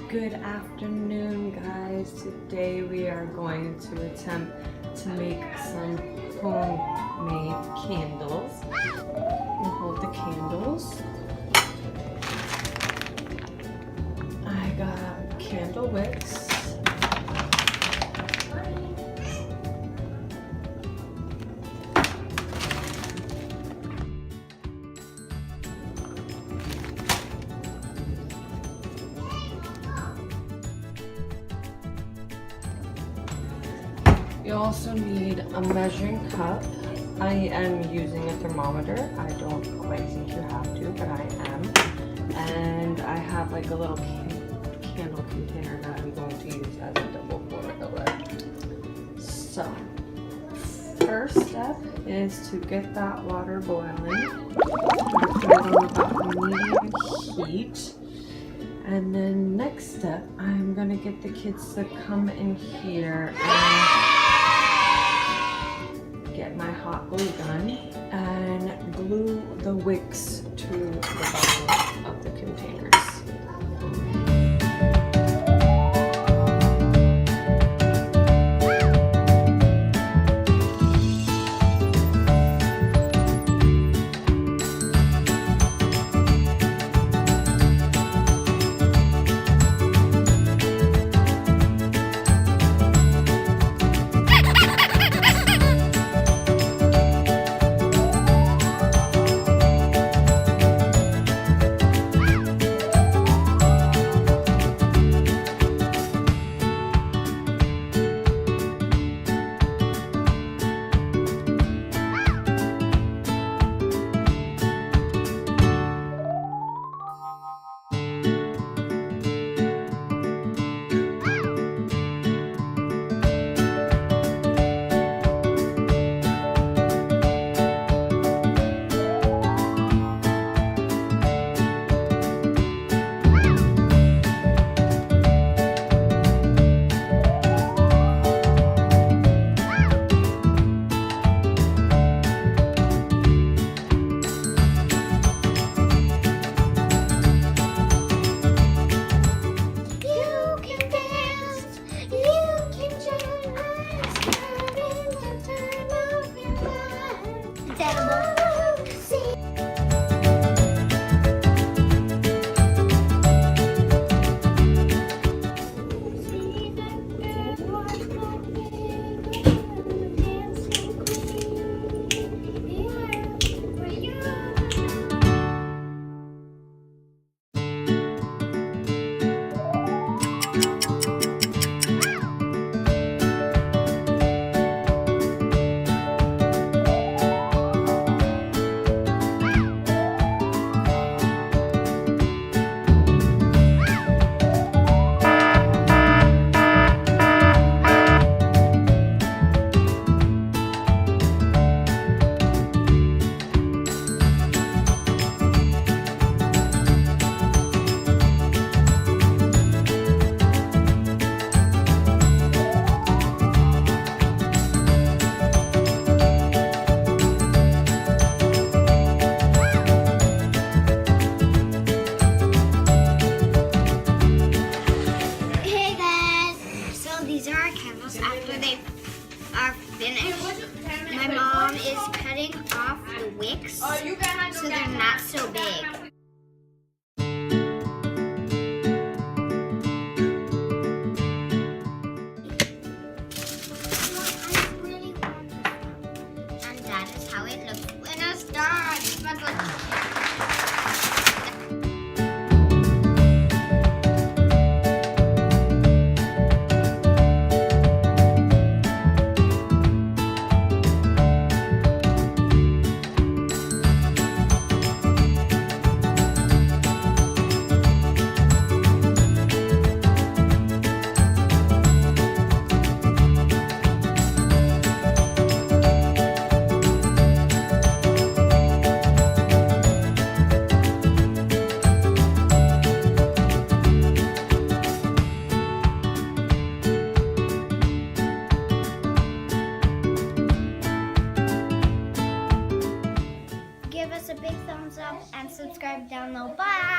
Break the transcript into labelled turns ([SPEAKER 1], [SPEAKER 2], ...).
[SPEAKER 1] Good afternoon, guys. Today we are going to attempt to make some homemade candles. We'll hold the candles. I got candle wicks. You also need a measuring cup. I am using a thermometer. I don't quite think you have to, but I am. And I have like a little candle container that I'm going to use as a double boiler. So, first step is to get that water boiling. Put it on about medium heat. And then next step, I'm gonna get the kids to come in here and get my hot glue gun and glue the wicks to the bottom of the containers.
[SPEAKER 2] After they are finished, my mom is cutting off the wicks so they're not so big. And that is how it looks when it's done. It smells like give us a big thumbs up and subscribe down below. Bye!